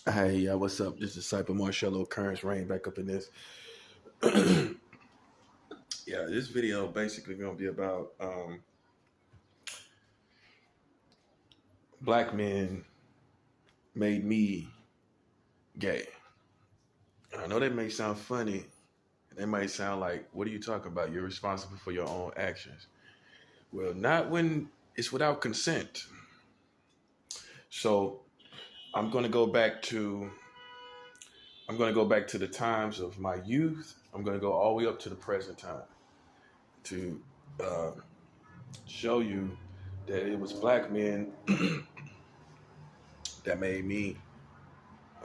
Hey, what's up? This is Cyber Marcello Currents Rain back up in this. Yeah, this video basically gonna be about black men made me gay. I know that may sound funny. They might sound like, what are you talking about? You're responsible for your own actions. Well, not when it's without consent. So I'm gonna go back to the times of my youth. I'm gonna go all the way up to the present time to uh, show you that it was black men that made me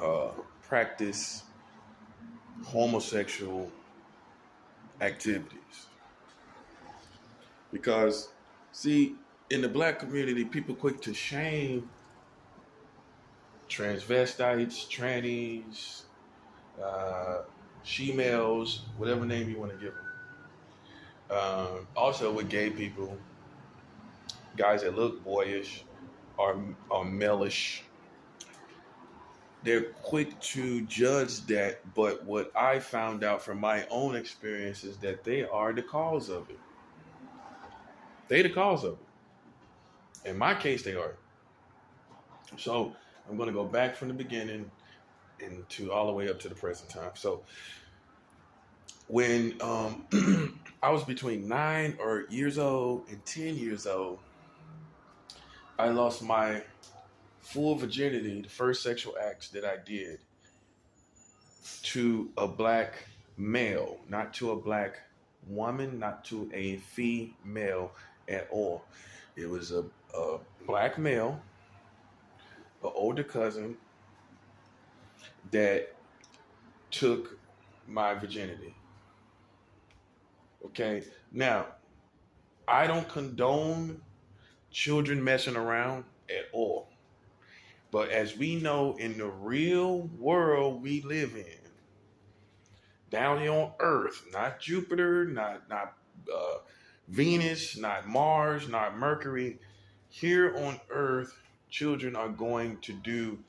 uh, practice homosexual activities. Because, see, in the black community, people quick to shame transvestites, trannies, uh, she-males, whatever name you want to give them. Also, with gay people, guys that look boyish or malish, they're quick to judge that. But what I found out from my own experience is that they are the cause of it. They the cause of it. In my case, they are. So I'm going to go back from the beginning into all the way up to the present time. So when I was between 9 years old and 10 years old, I lost my full virginity, the first sexual acts that I did, to a black male, not to a black woman, not to a female at all. It was a black male, an older cousin that took my virginity. Okay. Now, I don't condone children messing around at all. But as we know, in the real world we live in, down here on Earth, not Jupiter, not Venus, not Mars, not Mercury, here on Earth, children are going to do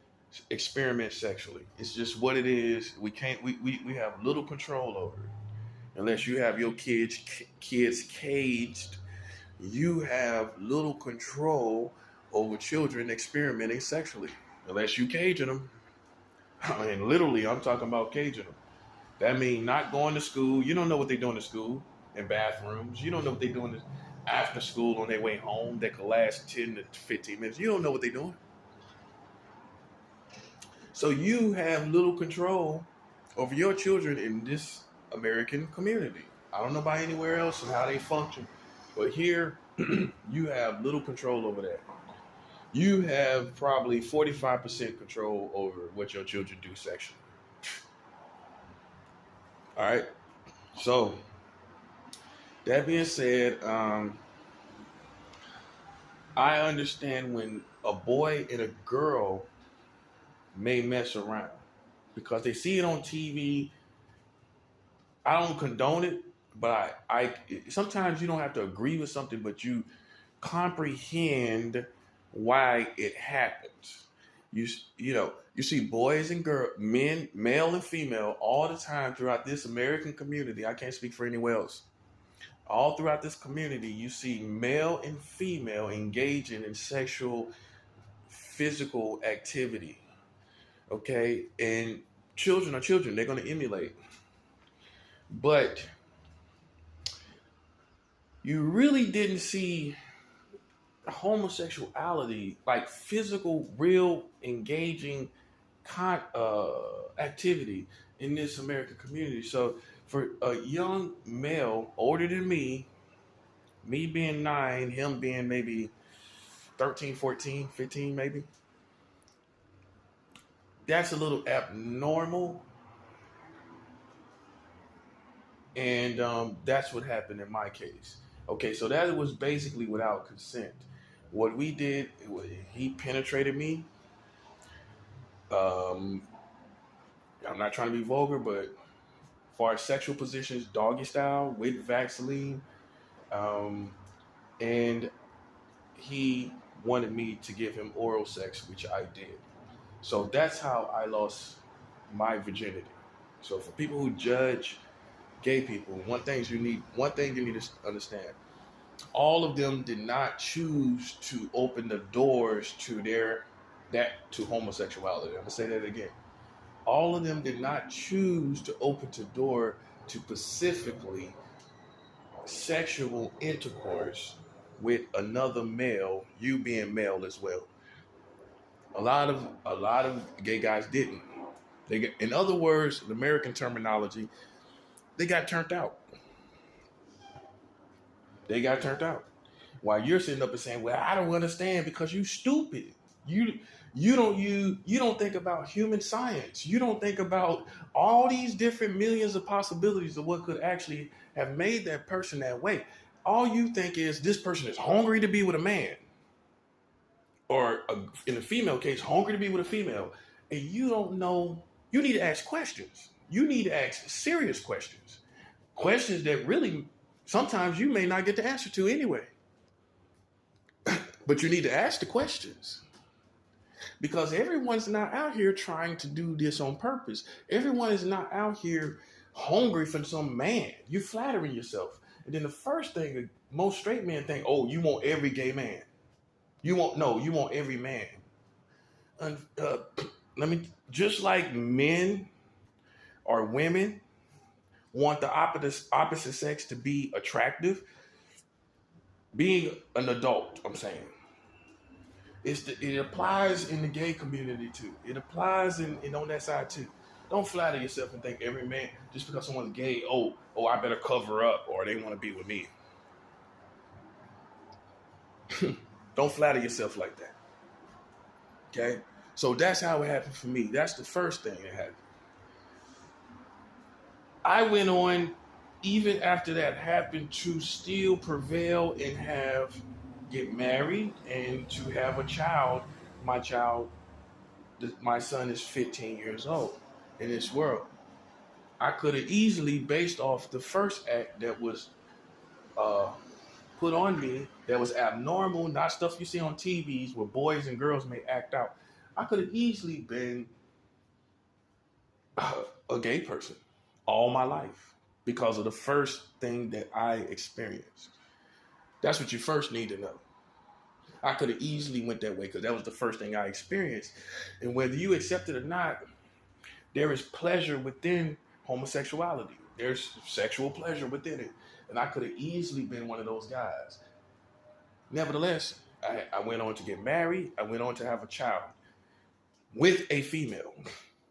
experiment sexually. It's just what it is. We have little control over it. Unless you have your kids caged, you have little control over children experimenting sexually. Unless you caging them. I mean, literally, I'm talking about caging them. That means not going to school. You don't know what they're doing to school in bathrooms. You don't know what they're doing after school on their way home that could last 10 to 15 minutes. You don't know what they're doing. So you have little control over your children in this American community. I don't know about anywhere else and how they function, but here you have little control over that. You have probably 45% control over what your children do sexually. All right. So that being said, I understand when a boy and a girl may mess around because they see it on TV. I don't condone it, but I sometimes you don't have to agree with something, but you comprehend why it happens. You see boys and girls, men, male and female, all the time throughout this American community. I can't speak for anywhere else. All throughout this community, you see male and female engaging in sexual, physical activity. Okay, and children are children; they're going to emulate. But you really didn't see homosexuality, like physical, real, engaging activity in this American community. So for a young male older than me being 9, him being maybe 13, 14, 15, maybe, that's a little abnormal. And that's what happened in my case. Okay, so that was basically without consent. What we did, he penetrated me. Um, I'm not trying to be vulgar, but for our sexual positions, doggy style with Vaseline, um, and he wanted me to give him oral sex, which I did. So that's how I lost my virginity. So for people who judge gay people, one thing you need to understand. All of them did not choose to open the doors to to homosexuality. I'm gonna say that again. All of them did not choose to open the door to specifically sexual intercourse with another male, you being male as well. A lot of gay guys didn't. In other words, the American terminology, they got turned out. They got turned out. While you're sitting up and saying, "Well, I don't understand because you stupid. You you don't think about human science. You don't think about all these different millions of possibilities of what could actually have made that person that way. All you think is this person is hungry to be with a man, or in the female case, hungry to be with a female, and you don't know. You need to ask questions. You need to ask serious questions, questions that really sometimes you may not get the answer to anyway. But you need to ask the questions because everyone's not out here trying to do this on purpose. Everyone is not out here hungry for some man. You're flattering yourself. And then the first thing most straight men think, oh, you want every gay man. You want every man. And, just like men or women want the opposite sex to be attractive, being an adult, I'm saying, it applies in the gay community too. It applies in on that side too. Don't flatter yourself and think every man, just because someone's gay, oh, I better cover up or they want to be with me. Don't flatter yourself like that. Okay? So that's how it happened for me. That's the first thing that happened. I went on, even after that happened, to still prevail and get married and to have a child. My son is 15 years old in this world. I could have easily, based off the first act that was put on me, that was abnormal, not stuff you see on TVs where boys and girls may act out. I could have easily been a gay person all my life because of the first thing that I experienced. That's what you first need to know. I could have easily went that way because that was the first thing I experienced. And whether you accept it or not, there is pleasure within homosexuality. There's sexual pleasure within it. And I could have easily been one of those guys. Nevertheless, I went on to get married. I went on to have a child with a female,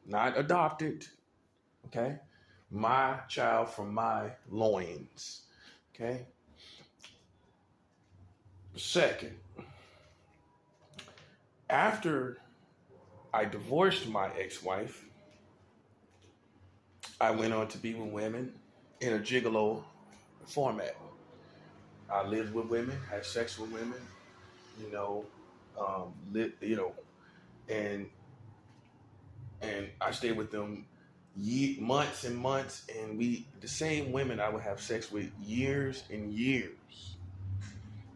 not adopted, okay? My child from my loins, okay? Second, after I divorced my ex-wife, I went on to be with women in a gigolo format. I lived with women, had sex with women, and I stayed with them months and months, and the same women I would have sex with years and years.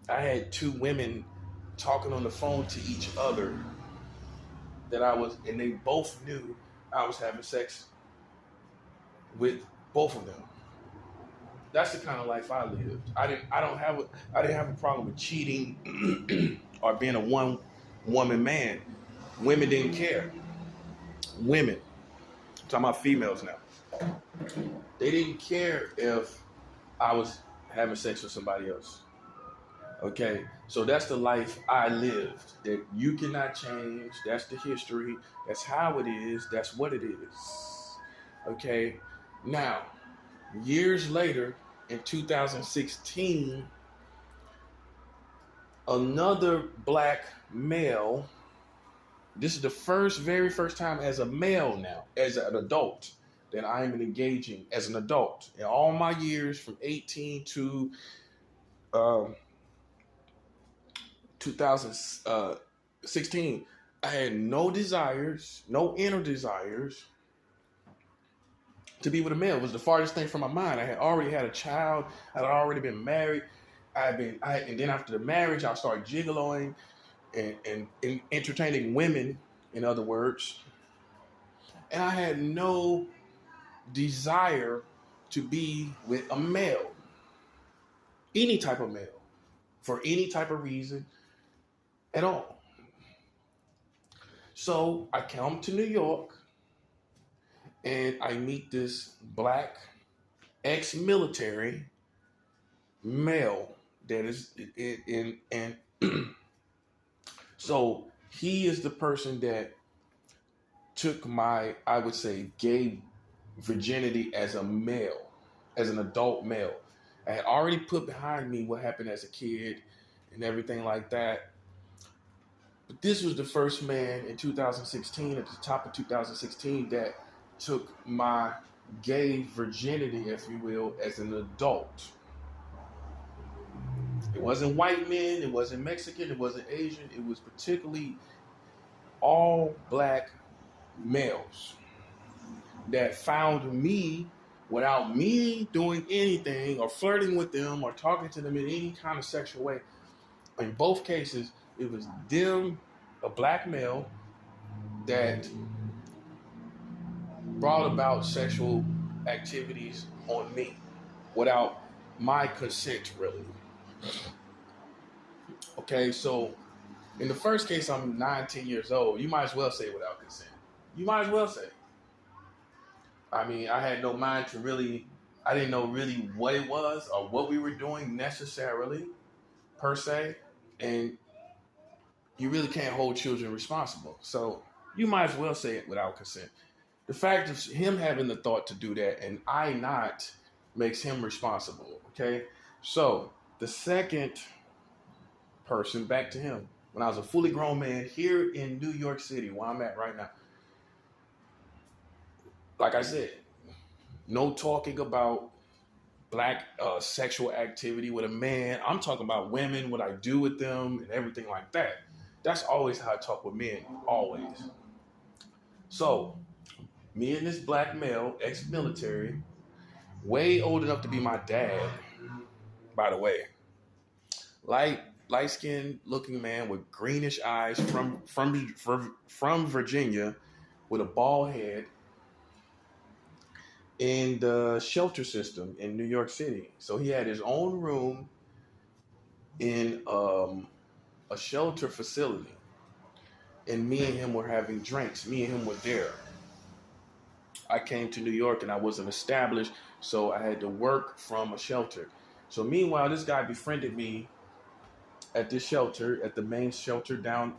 I had two women talking on the phone to each other and they both knew I was having sex with both of them. That's the kind of life I lived. I didn't have a problem with cheating or being a one woman man. Women didn't care. Women, I'm talking about females now. They didn't care if I was having sex with somebody else. Okay, so that's the life I lived that you cannot change. That's the history. That's how it is. That's what it is. Okay, now, years later, in 2016, another black male, this is the very first time as a male now, as an adult, that I'm engaging as an adult. In all my years from 18 to 2016, I had no inner desires to be with a male. It was the farthest thing from my mind. I had already had a child. I had already been married. And then after the marriage, I started gigoloing and entertaining women in other words. And I had no desire to be with a male, any type of male, for any type of reason at all. So I come to New York and I meet this black ex-military male that is in and so he is the person that took my, I would say, gay virginity as a male, as an adult male. I had already put behind me what happened as a kid and everything like that. But this was the first man in 2016, at the top of 2016, that took my gay virginity, if you will, as an adult. It wasn't white men, it wasn't Mexican, it wasn't Asian, it was particularly all black males that found me without me doing anything or flirting with them or talking to them in any kind of sexual way. In both cases, it was them, a black male, that brought about sexual activities on me without my consent, really. Okay, so in the first case, I'm 19 years old. You might as well say without consent. You might as well say. I mean, I had no mind to really, I didn't know really what it was or what we were doing necessarily, per se. And you really can't hold children responsible. So you might as well say it without consent. The fact of him having the thought to do that and I not makes him responsible. Okay. So the second person, back to him, when I was a fully grown man here in New York City, where I'm at right now. Like I said, no talking about black sexual activity with a man. I'm talking about women, what I do with them, and everything like that. That's always how I talk with men, always. So, me and this black male, ex-military, way old enough to be my dad, by the way. Light-skinned looking man with greenish eyes from Virginia with a bald head in the shelter system in New York City. So he had his own room in a shelter facility. And me and him were having drinks. Me and him were there. I came to New York and I wasn't established, so I had to work from a shelter. So meanwhile, this guy befriended me at this shelter, at the main shelter down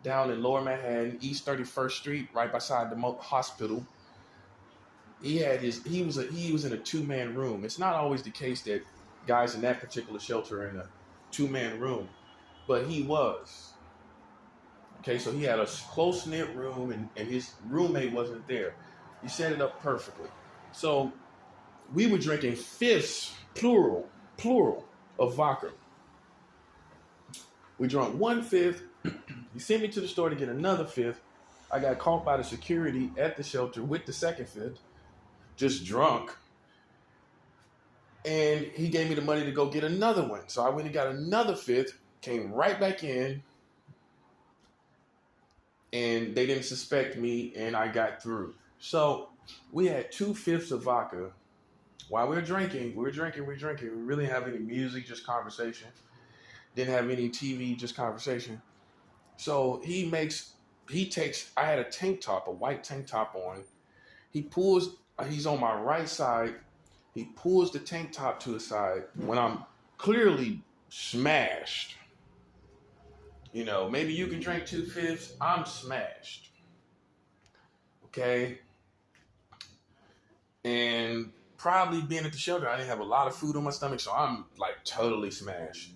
in Lower Manhattan, East 31st Street, right beside the hospital. He was in a two-man room. It's not always the case that guys in that particular shelter are in a two-man room, but he was. Okay, so he had a close-knit room, and his roommate wasn't there. He set it up perfectly. So we were drinking fifths, plural, of vodka. We drank 1/5. He sent me to the store to get another fifth. I got caught by the security at the shelter with the second fifth, just drunk. And he gave me the money to go get another one. So I went and got another fifth, came right back in, and they didn't suspect me, and I got through. So we had 2/5 of vodka. While we were drinking, we were really having any music, just conversation. Didn't have any TV, just conversation. So I had a tank top, a white tank top on. He's on my right side. He pulls the tank top to the side when I'm clearly smashed. You know, maybe you can drink 2/5. I'm smashed. Okay. And probably being at the shelter, I didn't have a lot of food on my stomach, so I'm like totally smashed.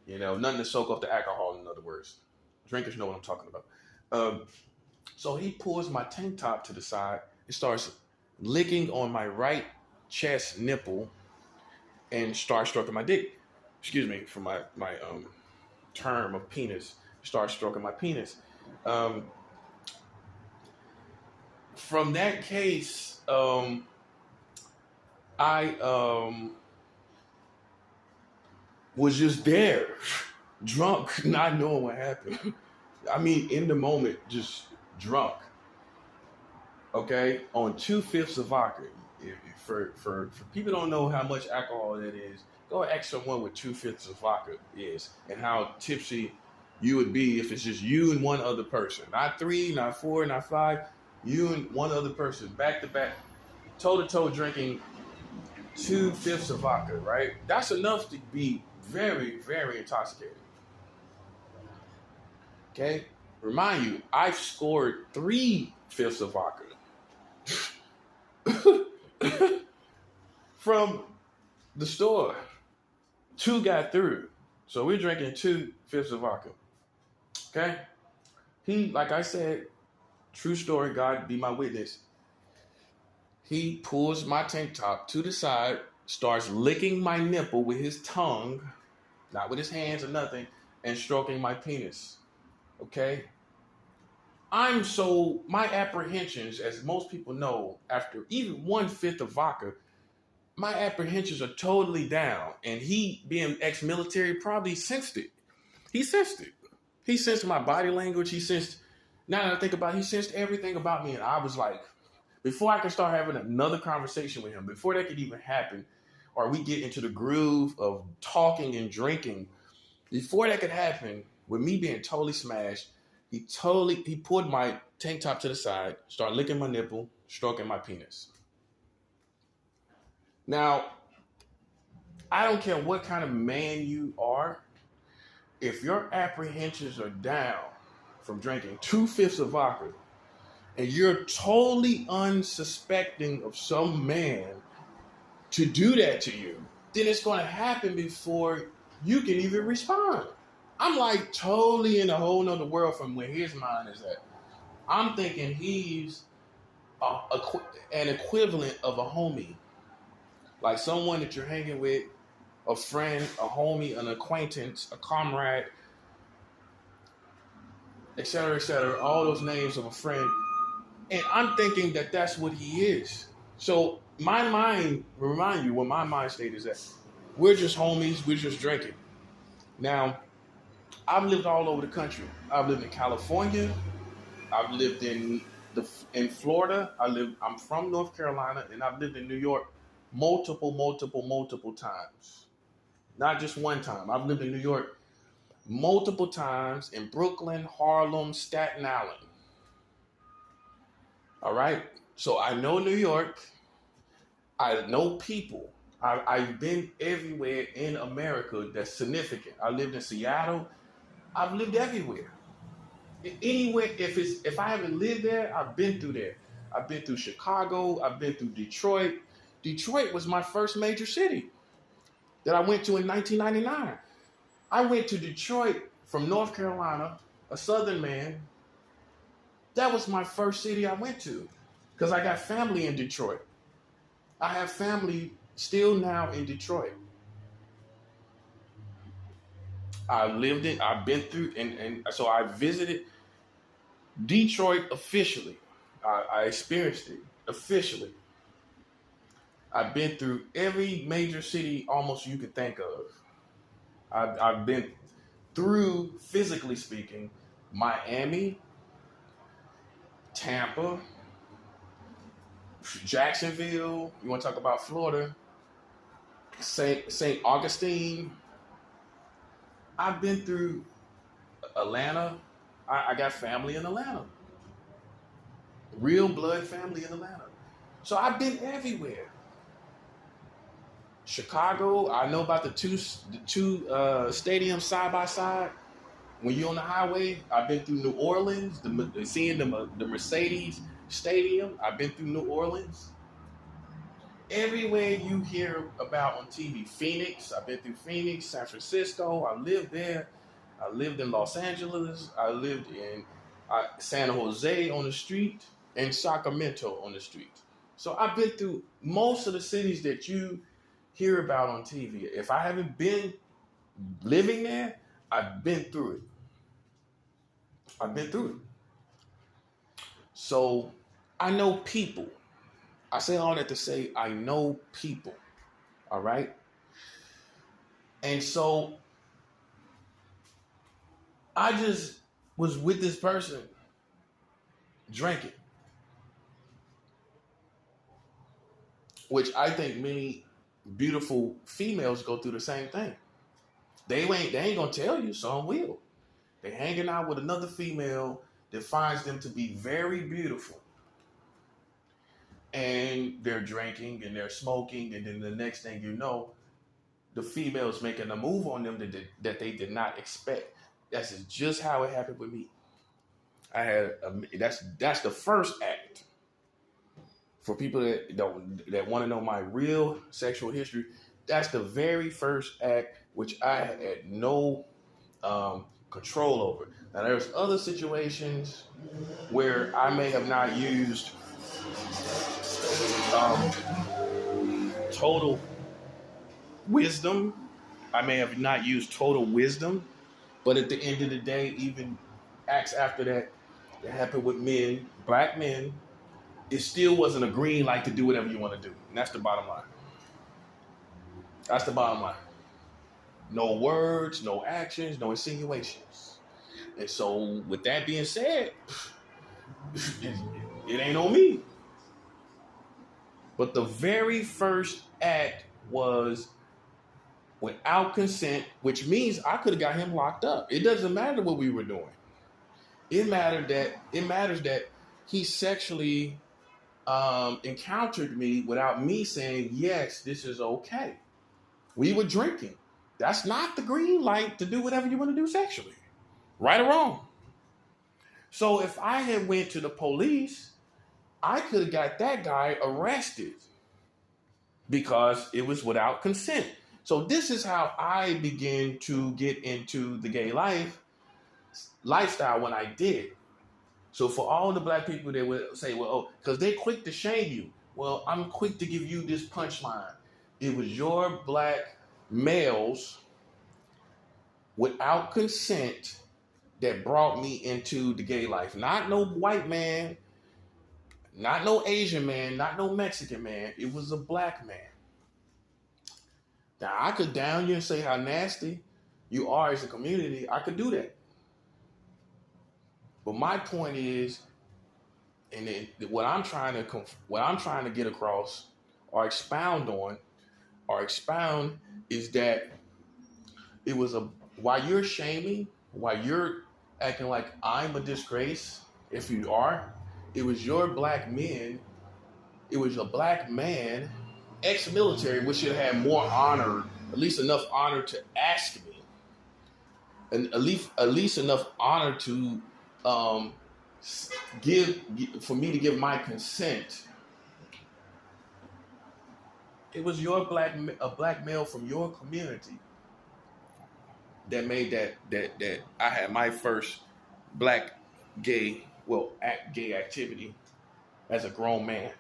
You know, nothing to soak up the alcohol, in other words. Drinkers know what I'm talking about. So he pulls my tank top to the side and starts licking on my right chest nipple and starts stroking my dick. Excuse me for my term of penis. Starts stroking my penis. From that case, I was just there, drunk, not knowing what happened. I mean, in the moment, just drunk, okay, on 2/5 of vodka. For people don't know how much alcohol that is, go ask someone what 2/5 of vodka is and how tipsy you would be if it's just you and one other person. Not three, not four, not five. You and one other person, back to back, toe to toe, drinking 2/5 of vodka, right? That's enough to be very, very intoxicated. Okay? Remind you, I've scored 3/5 of vodka from the store. Two got through. So we're drinking 2/5 of vodka. Okay? He, like I said, true story, God be my witness. He pulls my tank top to the side, starts licking my nipple with his tongue, not with his hands or nothing, and stroking my penis. Okay? My apprehensions, as most people know, after even 1/5 of vodka, my apprehensions are totally down. And he, being ex-military, probably sensed it. He sensed it. He sensed my body language. He sensed, now that I think about it, he sensed everything about me. And I was like, before I could start having another conversation with him, before that could even happen, or we get into the groove of talking and drinking, before that could happen, with me being totally smashed, he pulled my tank top to the side, started licking my nipple, stroking my penis. Now, I don't care what kind of man you are, if your apprehensions are down from drinking 2/5 of vodka, and you're totally unsuspecting of some man to do that to you, then it's going to happen before you can even respond. I'm like totally in a whole nother world from where his mind is at. I'm thinking he's an equivalent of a homie, like someone that you're hanging with, a friend, a homie, an acquaintance, a comrade, etc., all those names of a friend. And I'm thinking that that's what he is. So my mind, remind you what my mind state is at. We're just homies, we're just drinking. Now, I've lived all over the country. I've lived in California. I've lived in Florida. I'm from North Carolina, and I've lived in New York multiple times. Not just one time. I've lived in New York multiple times, in Brooklyn, Harlem, Staten Island. All right? So I know New York. I know people. I've been everywhere in America that's significant. I lived in Seattle. I've lived everywhere. Anywhere, if I haven't lived there, I've been through there. I've been through Chicago. I've been through Detroit. Detroit was my first major city that I went to in 1999. I went to Detroit from North Carolina, a Southern man. That was my first city I went to because I got family in Detroit. I have family still now in Detroit. I've been through, and so I visited Detroit officially. I experienced it officially. I've been through every major city almost you could think of. I've been through, physically speaking, Miami, Tampa, Jacksonville. You want to talk about Florida? St. Augustine. I've been through Atlanta. I got family in Atlanta. Real blood family in Atlanta. So I've been everywhere. Chicago, I know about the two stadiums side by side. When you're on the highway, I've been through New Orleans, seeing the Mercedes Stadium. I've been through New Orleans. Everywhere you hear about on TV, Phoenix, I've been through Phoenix, San Francisco. I lived there. I lived in Los Angeles. I lived in San Jose on the street and Sacramento on the street. So I've been through most of the cities that you hear about on TV. If I haven't been living there, I've been through it. I've been through it. So I know people. I say all that to say I know people. All right? And so I just was with this person drinking, which I think many beautiful females go through the same thing. They ain't gonna tell you, some will. They hanging out with another female that finds them to be very beautiful. And they're drinking and they're smoking, and then the next thing you know, the female's making a move on them that they did not expect. That's just how it happened with me. I had that's the first act. For people that want to know my real sexual history, that's the very first act which I had no control over. Now there's other situations where I may have not used total wisdom. I may have not used total wisdom, but at the end of the day, even acts after that happened with men, black men, it still wasn't a green light to do whatever you want to do. And that's the bottom line. That's the bottom line. No words, no actions, no insinuations. And so with that being said, it ain't on me. But the very first act was without consent, which means I could have got him locked up. It doesn't matter what we were doing. It matters that he sexually encountered me without me saying, yes, this is okay. We were drinking. That's not the green light to do whatever you want to do sexually. Right or wrong. So if I had went to the police, I could have got that guy arrested because it was without consent. So this is how I began to get into the gay lifestyle when I did. So for all the black people that would say, well, oh, because they're quick to shame you. Well, I'm quick to give you this punchline. It was your black males without consent that brought me into the gay life. Not no white man, not no Asian man, not no Mexican man. It was a black man. Now, I could down you and say how nasty you are as a community. I could do that. But my point is, and what I'm trying to get across or expound is that it was while you're shaming, while you're acting like I'm a disgrace, if you are, it was your black men, it was a black man, ex-military, which should have more honor, at least enough honor to ask me, and at least enough honor to for me to give my consent. It was a black male from your community that made that I had my first black gay activity as a grown man.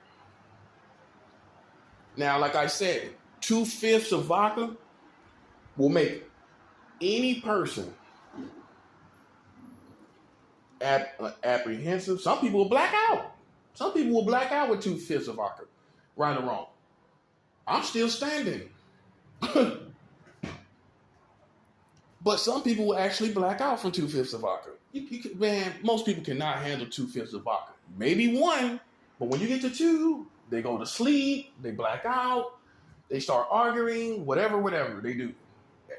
Now, like I said, 2/5 of vodka will make any person apprehensive. Some people will black out. Some people will black out with 2/5 of vodka, right or wrong. I'm still standing. But some people will actually black out from 2/5 of vodka. Man, most people cannot handle 2/5 of vodka. Maybe one, but when you get to 2, they go to sleep, they black out, they start arguing, whatever they do,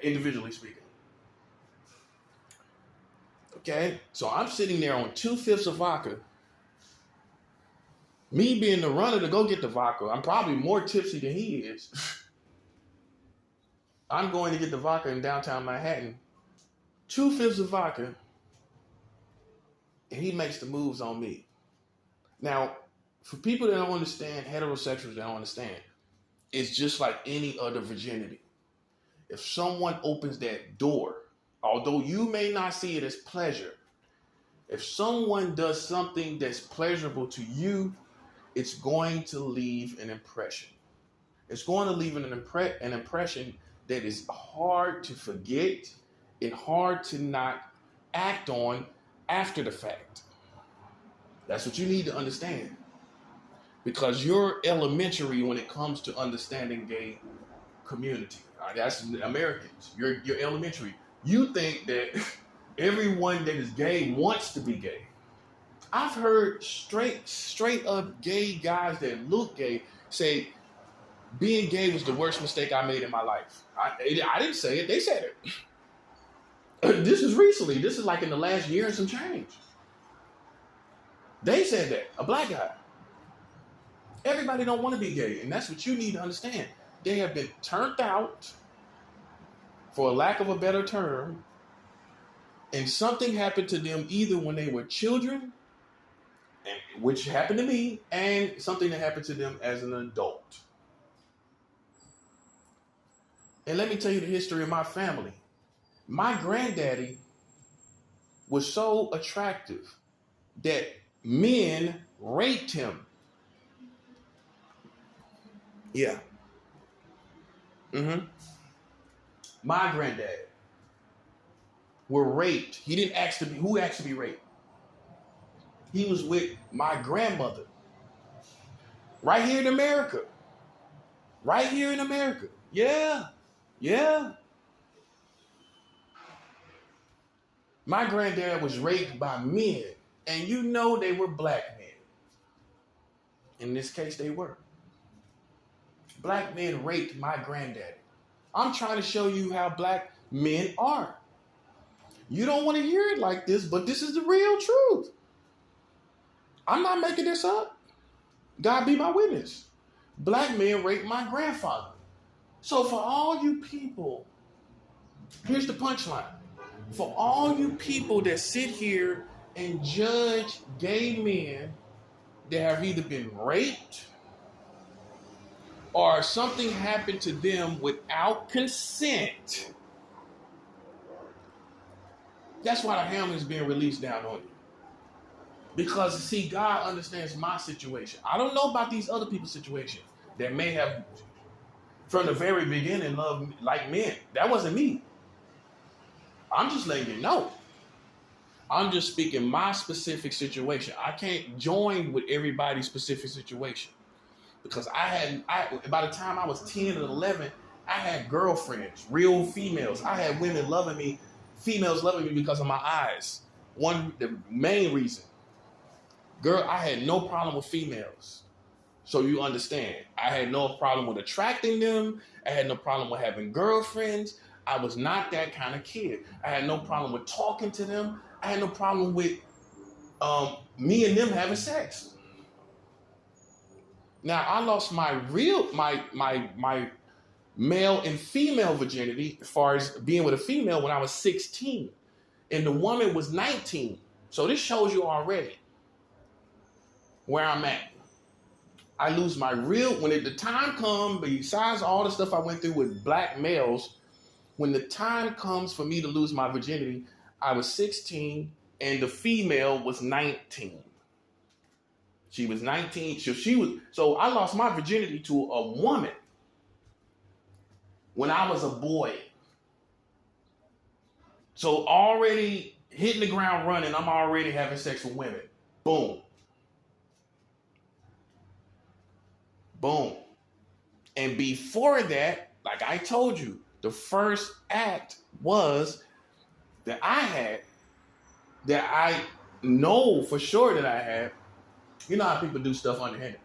individually speaking. Okay, so I'm sitting there on 2/5 of vodka. Me being the runner to go get the vodka, I'm probably more tipsy than he is. I'm going to get the vodka in downtown Manhattan. 2/5 of vodka, and he makes the moves on me. Now, for people that don't understand, heterosexuals that don't understand, it's just like any other virginity. If someone opens that door, although you may not see it as pleasure, if someone does something that's pleasurable to you, it's going to leave an impression. It's going to leave an impression that is hard to forget and hard to not act on after the fact. That's what you need to understand. Because you're elementary when it comes to understanding gay community. That's Americans. You're elementary. You think that Everyone that is gay wants to be gay. I've heard straight up gay guys that look gay say being gay was the worst mistake I made in my life. I didn't say it. They said it. This is recently. This is like in the last year and some change. They said that. A black guy. Everybody don't want to be gay, and that's what you need to understand. They have been turned out, for a lack of a better term, and something happened to them either when they were children, which happened to me, and something that happened to them as an adult. And let me tell you the history of my family. My granddaddy was so attractive that men raped him. Yeah. My granddad were raped. He didn't ask to be. Who asked to be raped? He was with my grandmother. Right here in America. Right here in America. Yeah. Yeah. My granddad was raped by men. And you know they were black men. In this case, they were. Black men raped my granddaddy. I'm trying to show you how black men are. You don't want to hear it like this, but this is the real truth. I'm not making this up. God be my witness. Black men raped my grandfather. So for all you people, here's the punchline. For all you people that sit here and judge gay men that have either been raped or something happened to them without consent, that's why the hammer is being released down on you. Because, see, God understands my situation. I don't know about these other people's situation that may have, from the very beginning, loved like men. That wasn't me. I'm just letting you know. I'm just speaking my specific situation. I can't join with everybody's specific situation. Because by the time I was 10 and 11, I had girlfriends, real females. I had women loving me, females loving me because of my eyes. The main reason. Girl, I had no problem with females. So you understand. I had no problem with attracting them. I had no problem with having girlfriends. I was not that kind of kid. I had no problem with talking to them. I had no problem with me and them having sex. Now, I lost my male and female virginity as far as being with a female when I was 16. And the woman was 19. So this shows you already where I'm at. I lose my when the time comes, besides all the stuff I went through with black males, when the time comes for me to lose my virginity, I was 16 and the female was 19. She was 19. So I lost my virginity to a woman when I was a boy. So already hitting the ground running, I'm already having sex with women. Boom. Boom. And before that, like I told you, the first act was that I know for sure that I had. You know how people do stuff underhanded.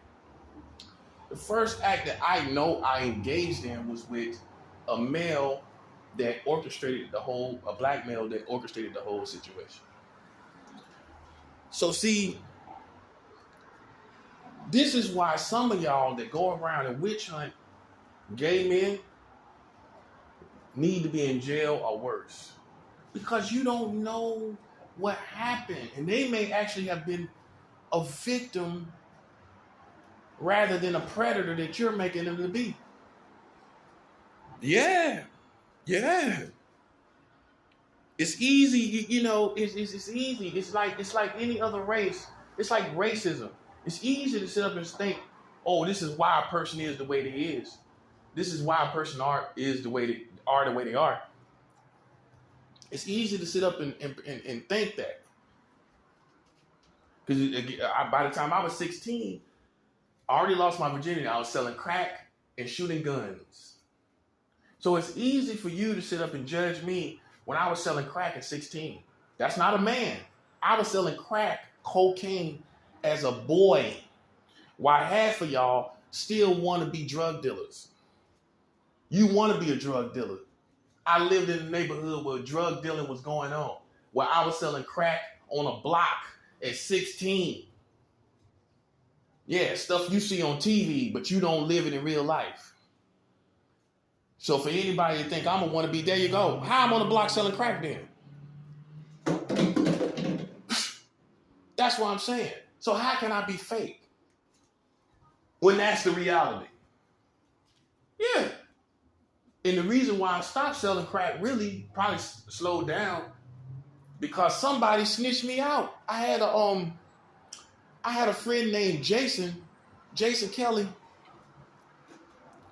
The first act that I know I engaged in was with a male that orchestrated a black male that orchestrated the whole situation. So see, this is why some of y'all that go around and witch hunt gay men need to be in jail or worse. Because you don't know what happened. And they may actually have been a victim rather than a predator that you're making them to be. Yeah. It's easy, it's easy. It's like any other race. It's like racism. It's easy to sit up and think, oh, this is why a person is the way they is. This is why a person is the way they are. It's easy to sit up and think that. Because by the time I was 16, I already lost my virginity. I was selling crack and shooting guns. So it's easy for you to sit up and judge me when I was selling crack at 16. That's not a man. I was selling crack, cocaine as a boy. Why half of y'all still want to be drug dealers? You want to be a drug dealer. I lived in a neighborhood where drug dealing was going on, where I was selling crack on a block at 16. Yeah, stuff you see on TV, but you don't live it in real life. So for anybody to think I'm gonna want to be, there you go. How I'm on the block selling crack then? That's what I'm saying. So how can I be fake when that's the reality? Yeah. And the reason why I stopped selling crack really probably slowed down because somebody snitched me out. I had a friend named Jason Kelly.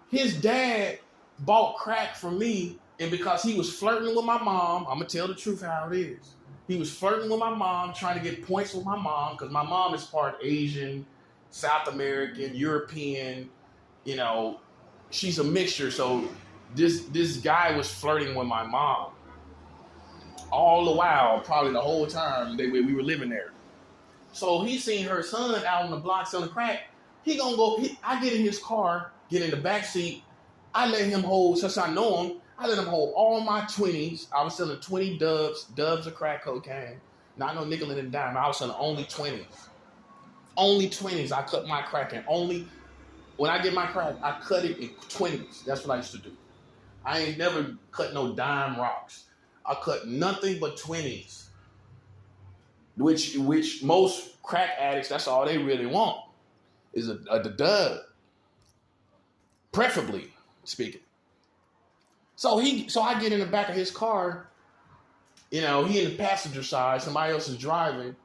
His dad bought crack from me, and because he was flirting with my mom, I'm gonna tell the truth how it is. He was flirting with my mom, trying to get points with my mom, because my mom is part Asian, South American, European, you know, she's a mixture. So this guy was flirting with my mom. All the while, probably the whole time we were living there. So he seen her son out on the block selling crack. He gonna go, I get in his car, get in the back seat. I let him hold, since I know him, I let him hold all my 20s. I was selling 20 dubs of crack cocaine. Not no nickel and a dime. I was selling only 20s. Only 20s. I cut my crack in. When I get my crack, I cut it in 20s. That's what I used to do. I ain't never cut no dime rocks. I cut nothing but 20s. Which most crack addicts, that's all they really want, is the dub. Preferably speaking. So I get in the back of his car, you know, he in the passenger side, somebody else is driving.